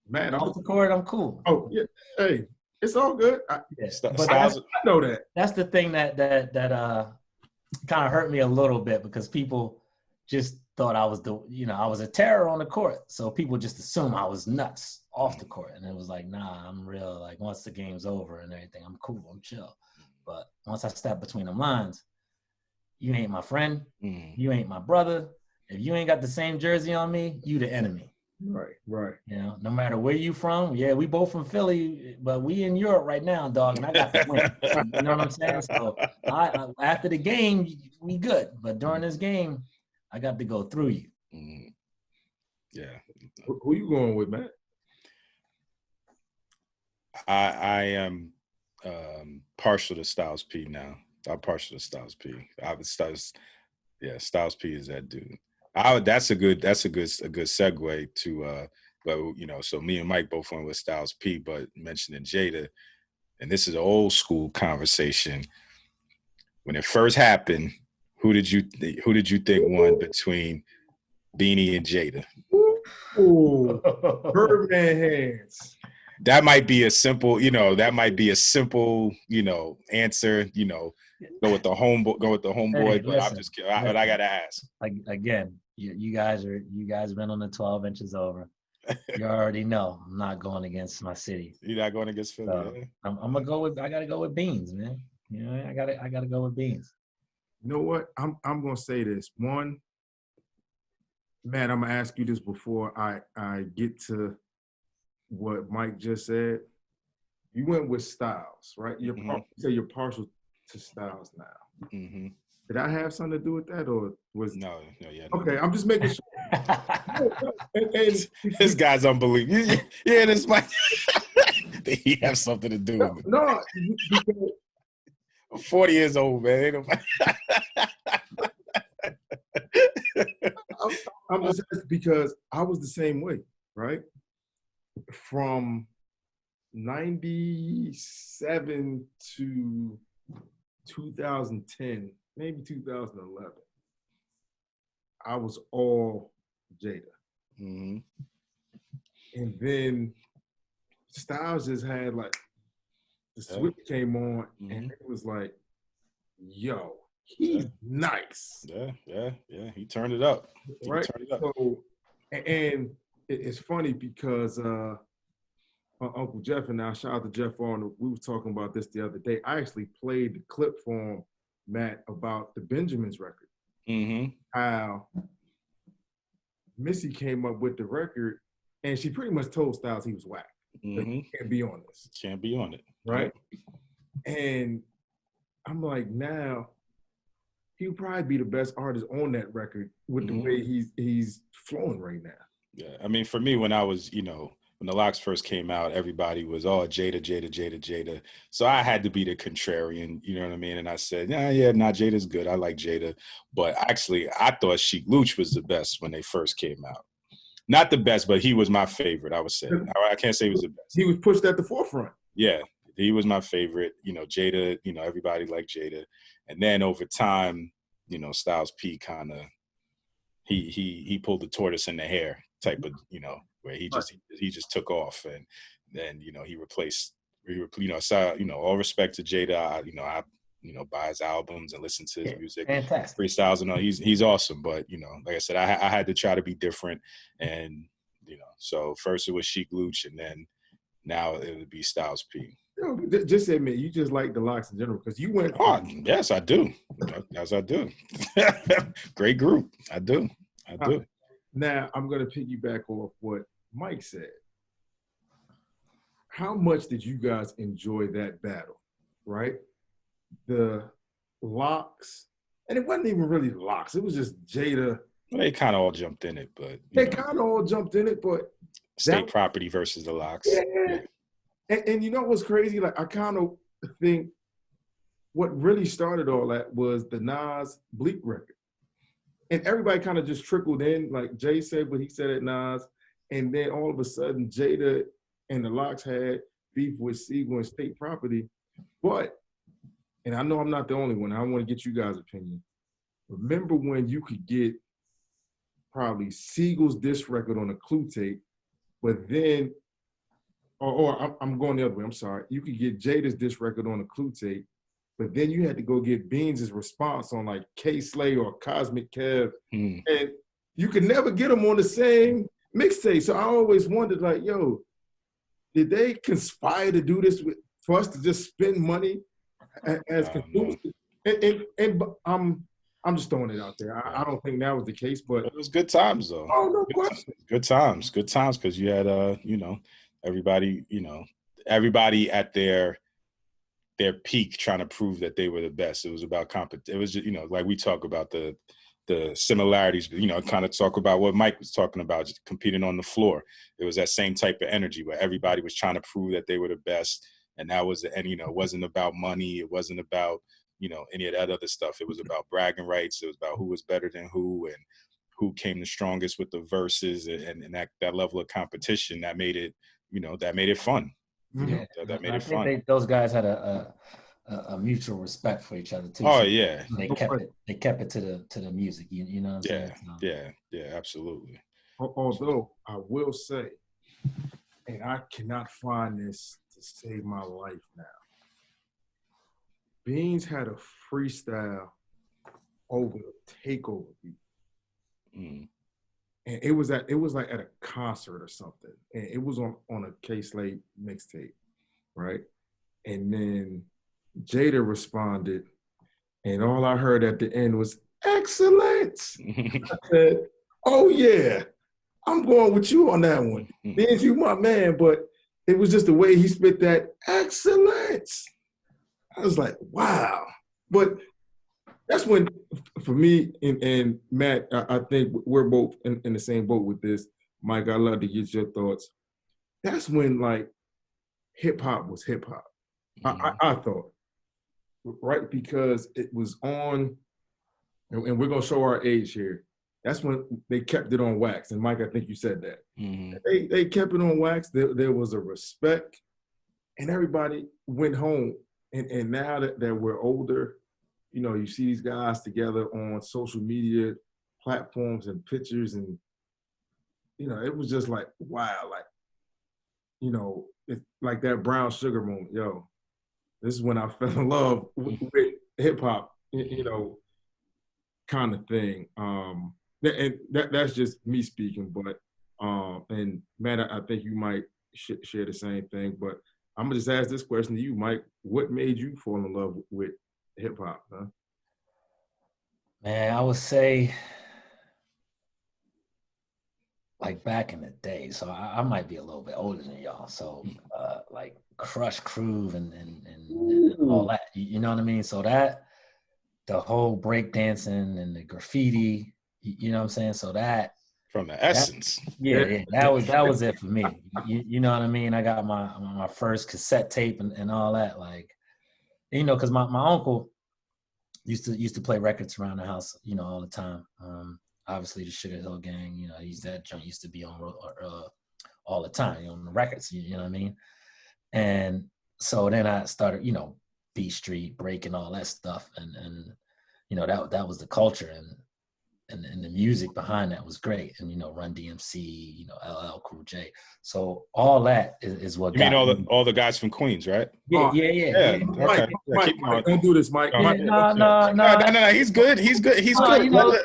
Man, off the court, I'm cool. Oh yeah. Hey, it's all good. But I know that. That's the thing that kind of hurt me a little bit because people just thought I was I was a terror on the court. So people just assume I was nuts off the court. And it was like, nah, I'm real. Like once the game's over and everything, I'm cool, I'm chill. But once I step between them lines, you ain't my friend. You ain't my brother. If you ain't got the same jersey on me, you the enemy. Right. You know, no matter where you from. Yeah, we both from Philly, but we in Europe right now, dog, and I got the win. You know what I'm saying? So I after the game, we good. But during this game, I got to go through you. Yeah. Who you going with, man? I am partial to Styles P now. I'm partial to Styles P. Styles P is that dude. That's a good segue to but you know, so me and Mike both went with Styles P, but mentioning Jada, and this is an old school conversation. When it first happened, who did you think won between Beanie and Jada? Ooh, Birdman hands. That might be a simple, answer, go with the homeboy, Hey, but listen, I'm just kidding. But I gotta ask. Again, you guys been on the 12 inches over. You already know I'm not going against my city. You're not going against Philly. So, I gotta go with Beans, man. You know, I gotta go with Beans. You know what? I'm gonna say this. One, Matt, I'm gonna ask you this before I get to what Mike just said. You went with Styles, right? You say you're partial to Styles now. Mm-hmm. Did I have something to do with that, or was No, yeah. Okay, I'm just making sure. and This guy's unbelievable. Yeah, this might he have something to do with it. No, because I'm 40 years old, man. I'm just because I was the same way, right? From 97 to 2010, maybe 2011, I was all Jada. Mm-hmm. And then Styles just had like the switch came on, and it was like, yo, he's nice. Yeah. He turned it up. Right? Turned it up. So, and it's funny because Uncle Jeff and I, shout out to Jeff Arnold, we were talking about this the other day. I actually played the clip for him, Matt, about the Benjamins record. Mm-hmm. How Missy came up with the record, and she pretty much told Styles he was whack. Mm-hmm. Can't be on this. Can't be on it. Right? And I'm like, now he'll probably be the best artist on that record with the way he's flowing right now. Yeah, I mean, for me, when I was, when the Locks first came out, everybody was, Jada. So I had to be the contrarian, you know what I mean? And I said, Jada's good. I like Jada. But actually, I thought Sheek Louch was the best when they first came out. Not the best, but he was my favorite, I would say. I can't say he was the best. He was pushed at the forefront. Yeah, he was my favorite. Jada, everybody liked Jada. And then over time, Styles P kind of, he pulled the tortoise in the hair type of, where he just took off, and then he replaced, all respect to Jada. I buy his albums and listen to his music, fantastic freestyles, and all. He's awesome, but like I said, I had to try to be different, and so first it was Sheek Louch, and then now it would be Styles P. Just admit you just like the Locks in general because you went. Oh, yes, I do. Yes, I do. Great group. I do. Now I'm going to piggyback off what Mike said. How much did you guys enjoy that battle, right? The Locks, and it wasn't even really Locks. It was just Jada. Well, they kind of all jumped in it, but state property versus the Locks. Yeah. And you know what's crazy? Like, I kind of think what really started all that was the Nas Bleak record. And everybody kind of just trickled in, like Jay said what he said at Nas. And then all of a sudden, Jada and the Locks had beef with Siegel and state property. But, and I know I'm not the only one, I want to get you guys' opinion. Remember when you could get probably Siegel's diss record on a Clue tape, but then, or I'm going the other way, I'm sorry. You could get Jada's diss record on a Clue tape, but then you had to go get Beans' response on like K-Slay or Cosmic Kev. And you could never get them on the same mixtape. So I always wondered, like, yo, did they conspire to do this for us to just spend money as consumers? And I'm just throwing it out there. I don't think that was the case, but it was good times though. Oh, no question. Good times because you had everybody at their peak trying to prove that they were the best. It was about competition. It was just, like we talk about the similarities, kind of talk about what Mike was talking about, just competing on the floor. It was that same type of energy where everybody was trying to prove that they were the best. And that was, it wasn't about money. It wasn't about, any of that other stuff. It was about bragging rights. It was about who was better than who and who came the strongest with the verses and that level of competition that made it, that made it fun. Yeah, That made I it think fun. Those guys had a mutual respect for each other too. Oh so yeah, they kept it to the music. You know what I'm saying? Yeah, absolutely. Although I will say, and I cannot find this to save my life now. Beans had a freestyle over the Takeover beat. And it was like at a concert or something. And it was on a K-Slate mixtape, right? And then Jada responded, and all I heard at the end was excellence. I said, oh yeah, I'm going with you on that one. Being you my man, but it was just the way he spit that excellence. I was like, wow. But that's when, for me and Matt, I think we're both in the same boat with this. Mike, I'd love to get your thoughts. That's when like hip hop was hip hop. I thought, right? Because it was on, and we're gonna show our age here. That's when they kept it on wax. And Mike, I think you said that. They kept it on wax. There was a respect, and everybody went home. And now that we're older, you know, you see these guys together on social media platforms and pictures, and you know, it was just like, wow, like, you know, it's like that brown sugar moment. Yo, this is when I fell in love with hip hop, you know, kind of thing. And that's just me speaking, but and Matt, I think you might share the same thing. But I'm gonna just ask this question to you, Mike. What made you fall in love with hip hop? Huh? Man, I would say like back in the day. So I might be a little bit older than y'all. So like Crush Groove and all that. You know what I mean? So that the whole breakdancing and the graffiti, you know what I'm saying? So that from the essence. That was it for me. You know what I mean? I got my first cassette tape and all that. Like, you know, because my uncle used to play records around the house, you know, all the time. Obviously the Sugar Hill Gang, you know, that joint used to be on all the time, you know, on the records, you know what I mean? And so then I started, you know, B Street, breaking all that stuff, and you know, that was the culture, and the music behind that was great. And, you know, Run DMC, you know, LL Cool J. So all that is what you got mean all the guys from Queens, right? Yeah. Mike, don't do this, Mike. No. He's good. He's good. He's good. You know,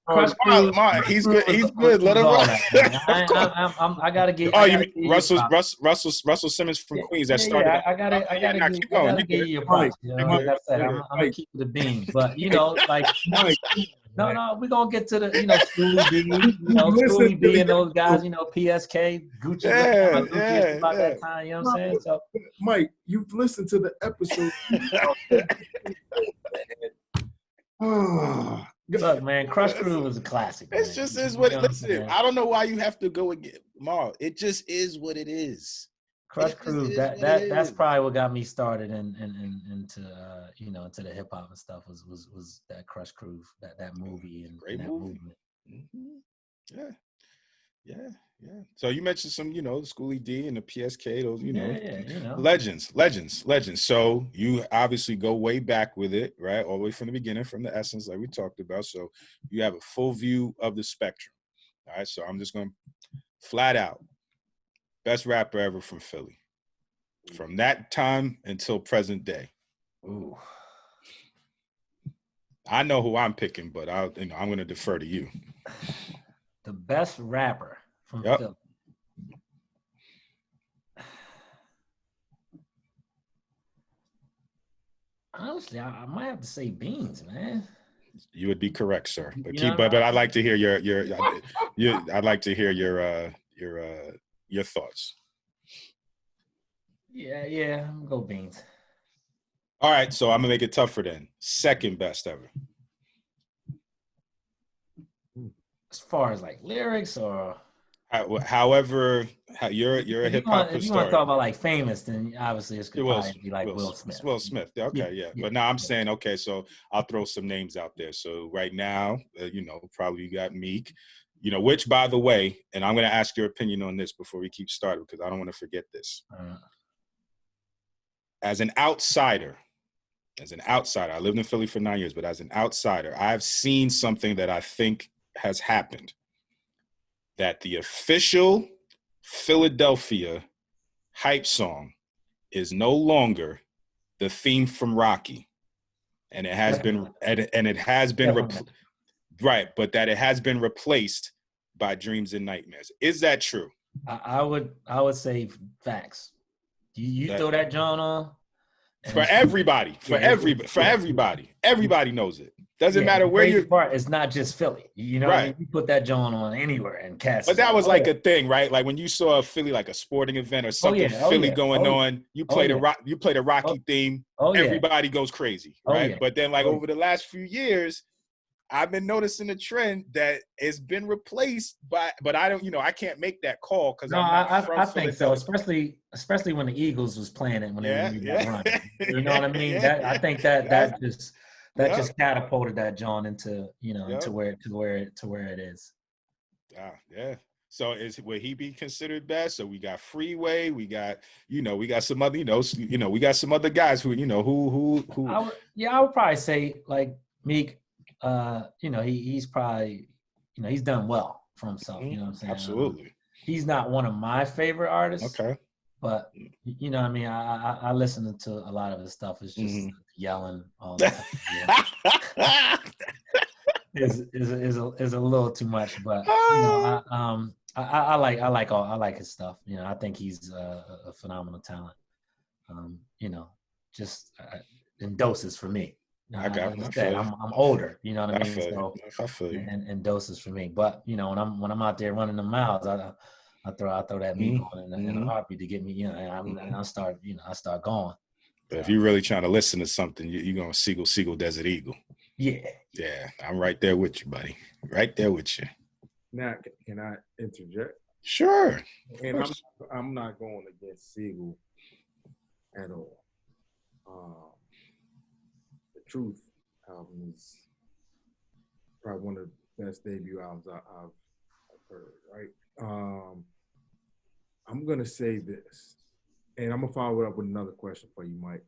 Crush Crew. He's good. He's good. Let him run. I gotta get. Oh, you mean Russell Simmons from Queens that started? Yeah, I gotta get you your props. You know, like I said, I'm gonna keep the beam. But you know, like no, we're gonna get to the, you know, Schoolie B, you know, Schoolie B and those guys, you know, PSK, Gucci, about that time, you know what I'm saying? So Mike, you've listened to the episode. Look, man, Crush Groove was a classic. It just is what it is. Listen, I don't know why you have to go again, Marl. It just is what it is. Crush Groove, that's probably what got me started into you know, into the hip hop and stuff was that Crush Groove, that movie and that movement. Yeah. So you mentioned some, you know, the Schoolie D and the PSK, those, you know, you know. legends. So you obviously go way back with it, right? All the way from the beginning, from the essence, like we talked about. So you have a full view of the spectrum. All right. So I'm just going to flat out. Best rapper ever from Philly. From that time until present day. Ooh. I know who I'm picking, but I'm going to defer to you. The best rapper from Philly. Honestly, I might have to say Beans, man. You would be correct, sir. But I'd like to hear I'd like to hear your thoughts. Yeah, I'm gonna go Beans. All right, so I'm gonna make it tougher then. Second best ever. As far as like lyrics or however, you're a hip hop historian. If you want to talk about like famous, then obviously it's could probably be like Will Smith. Will Smith. Okay, yeah. But now I'm saying, okay, so I'll throw some names out there. So right now, you know, probably you got Meek, you know, which by the way, and I'm going to ask your opinion on this before we keep started because I don't want to forget this. As an outsider, I lived in Philly for 9 years, but as an outsider, I've seen something that I think has happened. That the official Philadelphia hype song is no longer the theme from Rocky, and it has been right, but that it has been replaced by Dreams and Nightmares. Is that true? I would say facts. You throw that John on, For everybody, everybody knows it. Doesn't matter where you're. Part, it's not just Philly. You know, what I mean, you put that joint on anywhere, and cats. But that was like a thing, right? Like when you saw a Philly, like a sporting event or something, Philly going on, you play the Rocky theme. Everybody goes crazy, right? But then, like over the last few years, I've been noticing a trend that it's been replaced by, but I don't, I can't make that call because I think so, especially when the Eagles was playing it when they were that run. You know what I mean? I think that just catapulted that John into into where it is. Yeah. So would he be considered best? So we got Freeway, we got some other we got some other guys who who. I would probably say like Meek. He's probably, he's done well for himself. You know what I'm saying? Absolutely. He's not one of my favorite artists. Okay. But what I mean, I listen to a lot of his stuff. It's just yelling all the time. is a little too much, but I like his stuff. I think he's a phenomenal talent. Just in doses for me. I'm older, you know what I mean? I feel you. And doses for me. But when I'm out there running the miles, I throw that meat on in a heartbeat to get me, and I start going. But if you're really trying to listen to something, you're gonna Seagull, Desert Eagle. Yeah. Yeah, I'm right there with you, buddy. Right there with you. Now, can I interject? Sure. And I'm not going against Seagull at all. Truth album is probably one of the best debut albums I've heard, right? I'm going to say this, and I'm going to follow it up with another question for you, Mike.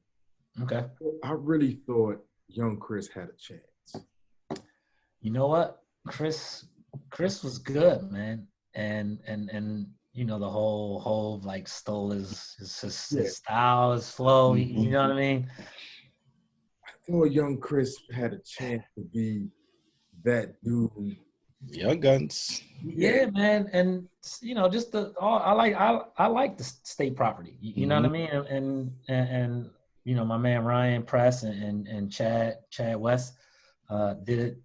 Okay. I really thought young Chris had a chance. You know what? Chris was good, man. And the whole like stole his style, his flow, you know what I mean? I thought young Chris had a chance to be that dude. Young guns. Yeah, man, and just I like the state property. You know what I mean? And my man Ryan Press and Chad West did it.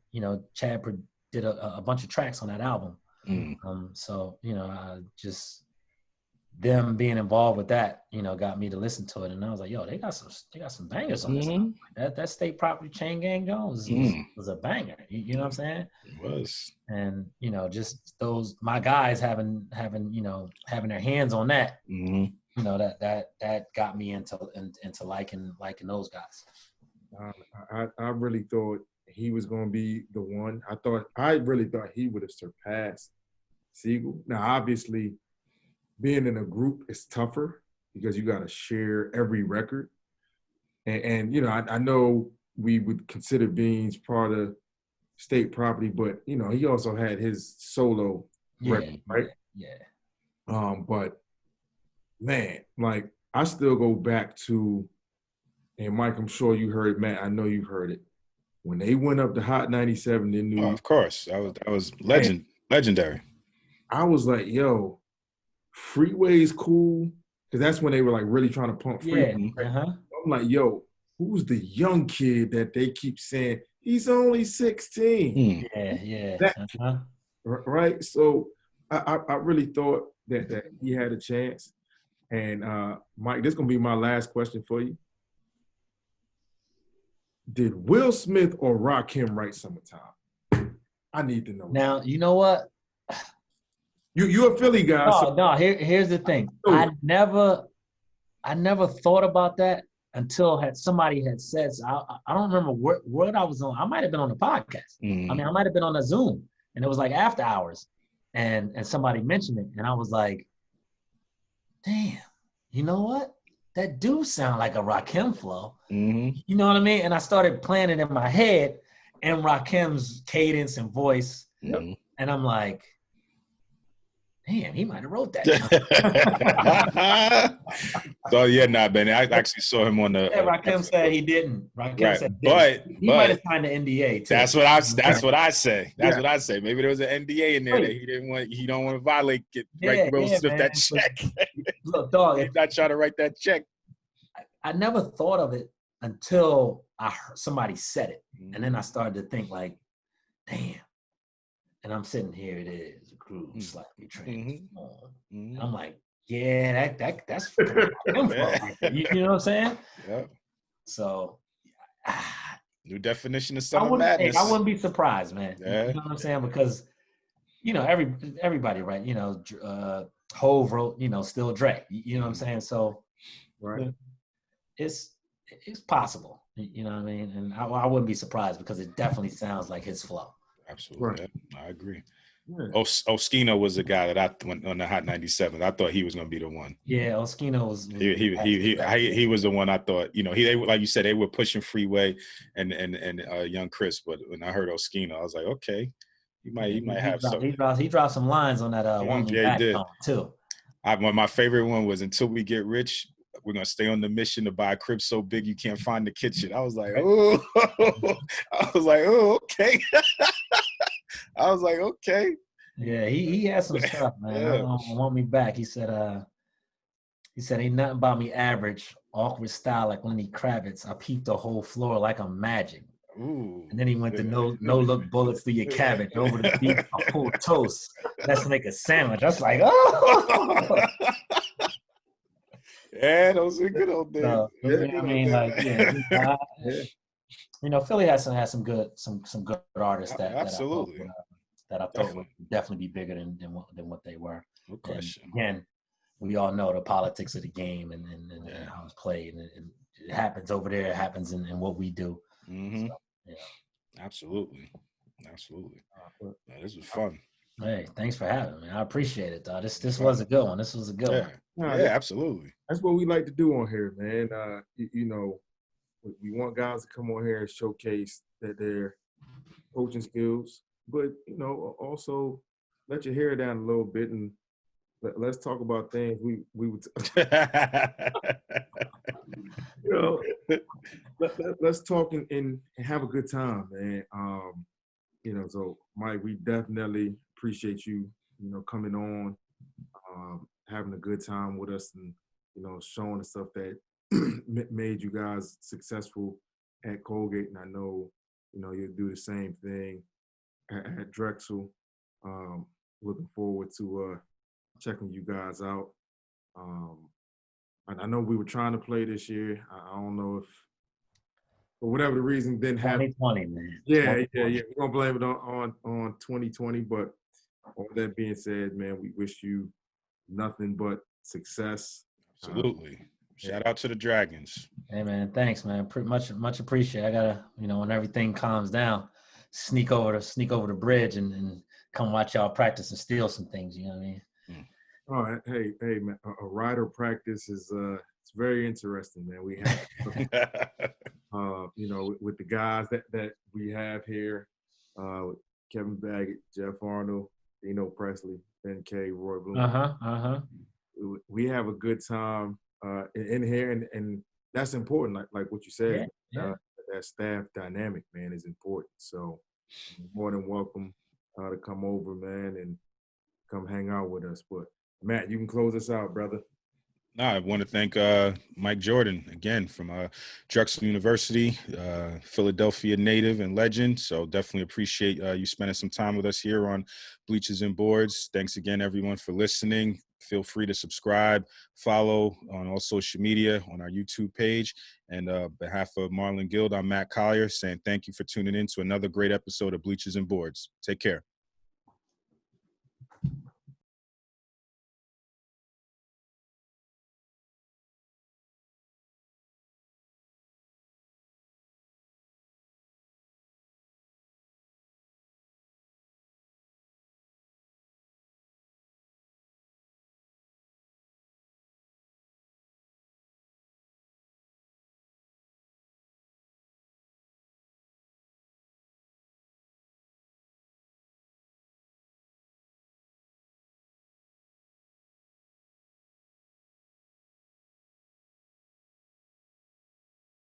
Chad did a bunch of tracks on that album. So just them being involved with that, got me to listen to it, and I was like, "Yo, they got some bangers on this album. That State Property Chain Gang Jones was a banger." You know what I'm saying? It was. And just those my guys having their hands on that. That got me into liking those guys. I really thought he was going to be the one. I really thought he would have surpassed Seagull. Now, obviously, being in a group is tougher because you got to share every record. And I know we would consider Beans part of State Property, but, he also had his solo record, right? Yeah. But, man, like, I still go back to, and Mike, I'm sure you heard it, Matt, I know you heard it. When they went up to Hot 97 in New York. Of course. That was legendary. I was like, yo, Freeway's cool, because that's when they were like really trying to pump Freeway. Yeah. I'm like, yo, who's the young kid that they keep saying he's only 16? Yeah. Right. So I really thought that he had a chance. And Mike, this is gonna be my last question for you. Did Will Smith or Rakim write Summertime? I need to know. Now, you know what? You're a Philly guy. Here's the thing. I never thought about that until somebody had said. So I don't remember what I was on. I might have been on the podcast. I mean, I might have been on a Zoom, and it was like after hours, and somebody mentioned it, and I was like, "Damn, you know what? That do sound like a Rakim flow." You know what I mean? And I started playing it in my head, and Rakim's cadence and voice, and I'm like, damn, he might have wrote that. So Ben. I actually saw him on the. Rakim said he didn't. Rakim said but he might have signed an NDA too. That's what I say. What I say. Maybe there was an NDA in there that he don't want to violate. Will Smith that check. Look, dog. He's not trying to write that check. I never thought of it until I heard somebody said it. And then I started to think like, damn. And I'm sitting here, it is a cruise slightly transformed. And I'm like, yeah, that's right there. You know what I'm saying? Yeah. So New definition of I summer madness. wouldn't be surprised, man. Yeah. You know what I'm saying? Because, you know, everybody, right? You know, Hove wrote, you know, Still Dre. You know what I'm saying? So Right. it's possible. You know what I mean? And I wouldn't be surprised because it definitely sounds like his flow. Absolutely. Right. Yeah, I agree. Yeah. Oskino was the guy that I went on the Hot 97. I thought he was going to be the one. Yeah, Oskino was he was the one I thought, you know, they like you said, they were pushing Freeway and Young Chris, but when I heard Oskino, I was like, okay, he might have something. He dropped some lines on that Want Me Back song too. My favorite one was Until We Get Rich, we're gonna stay on the mission to buy a crib so big you can't find the kitchen. I was like, oh, okay. I was like, okay. Yeah, he had some stuff, man. Yeah. Want Me Back. He said, ain't nothing about me average, awkward style like Lenny Kravitz. I peeped the whole floor like I'm magic. Ooh. And then he went to no look bullets through your cabbage. Over the beef, I pulled toast. Let's make a sandwich. I was like, oh. Yeah, those are good old days. You know, Philly has some good artists that absolutely that I thought would definitely be bigger than what they were. No question. And again, we all know the politics of the game and how it's played, and it happens over there. It happens in what we do. Mm-hmm. So, yeah, absolutely. Yeah, this was fun. Hey, thanks for having me. I appreciate it, though. This was a good one. This was a good one. Yeah, absolutely. That's what we like to do on here, man. You know, we want guys to come on here and showcase that their coaching skills, but you know, also let your hair down a little bit and let's talk about things we would. You know, let's talk and have a good time, man. You know, so Mike, we definitely appreciate you, you know, coming on, having a good time with us, and you know, showing the stuff that made you guys successful at Colgate. And I know, you know, you'll do the same thing at Drexel. Looking forward to checking you guys out. I know we were trying to play this year. I don't know if, for whatever the reason, didn't happen. 2020, man. Yeah. We're gonna blame it on 2020. But all that being said, man, we wish you nothing but success. Absolutely. Shout out to the Dragons. Hey, man, thanks, man. Much appreciate. I gotta, you know, when everything calms down, sneak over the bridge and come watch y'all practice and steal some things. You know what I mean? All right. Hey, man. A rider practice is it's very interesting, man. We have, you know, with the guys that we have here, Kevin Baggett, Jeff Arnold, Dino Presley, Ben K, Roy Bloom. We have a good time in here, and that's important. Like what you said, that staff dynamic, man, is important. So you're more than welcome to come over, man, and come hang out with us. But Matt, you can close us out, brother. No, I want to thank Mike Jordan again from Drexel University, Philadelphia native and legend. So definitely appreciate you spending some time with us here on Bleachers and Boards. Thanks again, everyone, for listening. Feel free to subscribe, follow on all social media, on our YouTube page. And on behalf of Marlon Guild, I'm Matt Collier saying thank you for tuning in to another great episode of Bleachers and Boards. Take care.